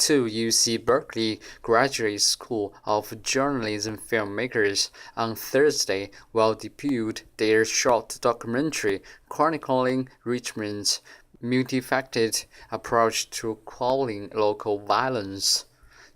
Two UC Berkeley Graduate School of Journalism filmmakers on Thursday will debut their short documentary chronicling Richmond's multifaceted approach to quelling local violence.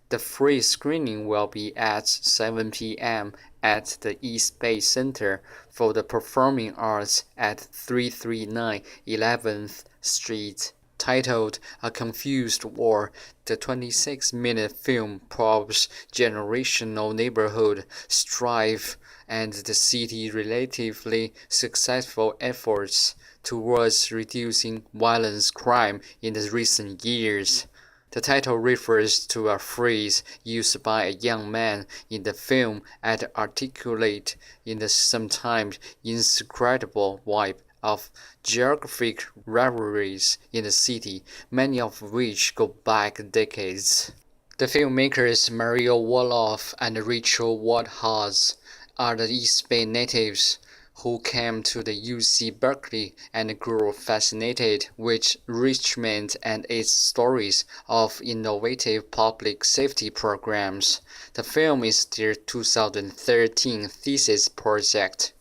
The free screening will be at 7 p.m. at the East Bay Center for the Performing Arts at 339 11th Street. Titled A Confused War, the 26-minute film probes generational neighborhood strife and the city's relatively successful efforts towards reducing violent crime in the recent years. The title refers to a phrase used by a young man in the film and articulate in the sometimes inscrutable vibe of geographic rivalries in the city, many of which go back decades. The filmmakers Mario Wolof and Rachel Woodhouse are the East Bay natives who came to the UC Berkeley and grew fascinated with Richmond and its stories of innovative public safety programs. The film is their 2013 thesis project.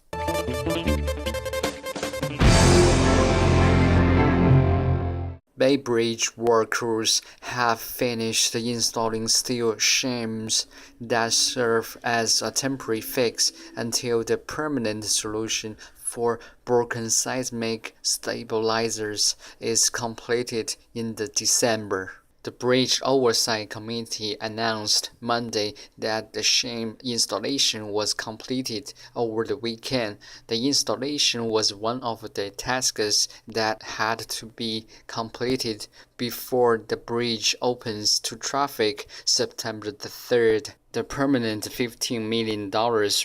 Bay Bridge workers have finished installing steel shims that serve as a temporary fix until the permanent solution for broken seismic stabilizers is completed in December. The Bridge Oversight Committee announced Monday that the shim installation was completed over the weekend. The installation was one of the tasks that had to be completed before the bridge opens to traffic September 3rd. The permanent $15 million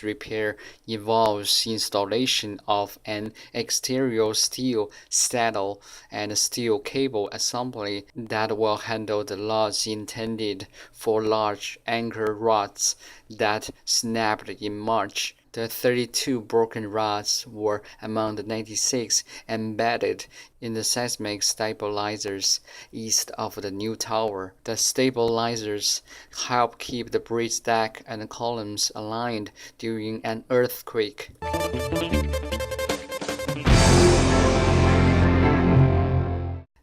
repair involves installation of an exterior steel saddle and steel cable assembly that will handle the loads intended for large anchor rods that snapped in March. The 32 broken rods were among the 96 embedded in the seismic stabilizers east of the new tower. The stabilizers help keep the bridge deck and columns aligned during an earthquake.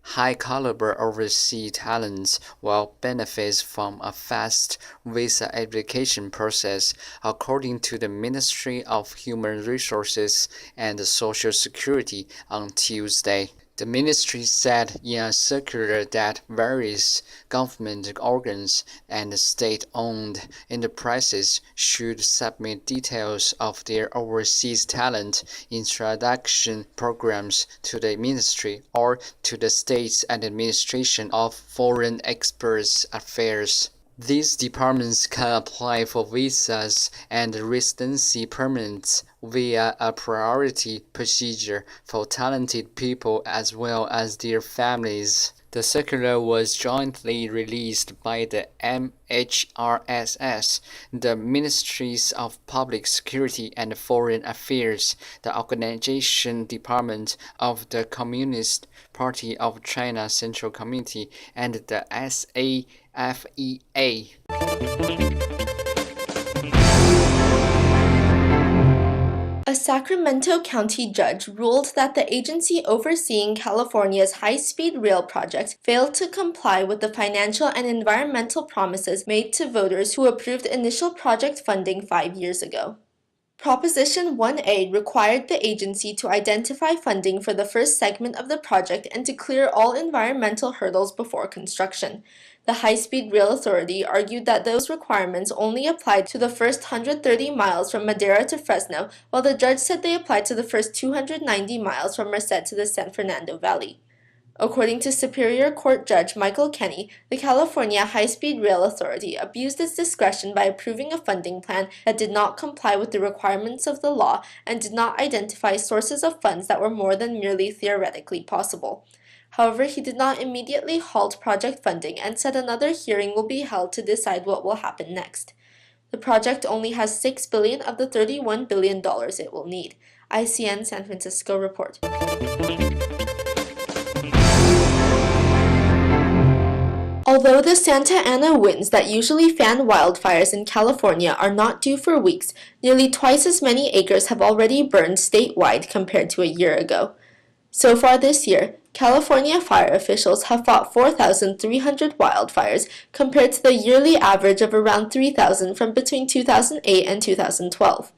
High-caliber overseas talents will benefit from a fast visa application process, according to the Ministry of Human Resources and Social Security on Tuesday. The ministry said in a circular that various government organs and state-owned enterprises should submit details of their overseas talent introduction programs to the ministry or to the State's Administration of Foreign Express Affairs. These departments can apply for visas and residency permits via a priority procedure for talented people as well as their families. The circular was jointly released by the MHRSS, the Ministries of Public Security and Foreign Affairs, the Organization Department of the Communist Party of China Central Committee, and the SAFEA. A Sacramento County judge ruled that the agency overseeing California's high-speed rail project failed to comply with the financial and environmental promises made to voters who approved initial project funding 5 years ago. Proposition 1A required the agency to identify funding for the first segment of the project and to clear all environmental hurdles before construction. The High-Speed Rail Authority argued that those requirements only applied to the first 130 miles from Madera to Fresno, while the judge said they applied to the first 290 miles from Merced to the San Fernando Valley. According to Superior Court Judge Michael Kenney, the California High-Speed Rail Authority abused its discretion by approving a funding plan that did not comply with the requirements of the law and did not identify sources of funds that were more than merely theoretically possible. However, he did not immediately halt project funding and said another hearing will be held to decide what will happen next. The project only has $6 billion of the $31 billion it will need. ICN San Francisco report. Although the Santa Ana winds that usually fan wildfires in California are not due for weeks, nearly twice as many acres have already burned statewide compared to a year ago. So far this year, California fire officials have fought 4,300 wildfires compared to the yearly average of around 3,000 from between 2008 and 2012.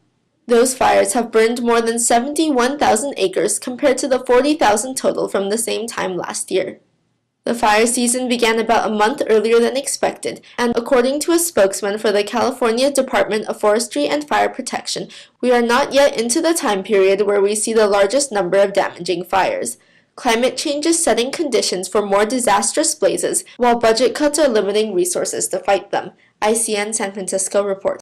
Those fires have burned more than 71,000 acres compared to the 40,000 total from the same time last year. The fire season began about a month earlier than expected, and according to a spokesman for the California Department of Forestry and Fire Protection, we are not yet into the time period where we see the largest number of damaging fires. Climate change is setting conditions for more disastrous blazes, while budget cuts are limiting resources to fight them. ICN San Francisco reports.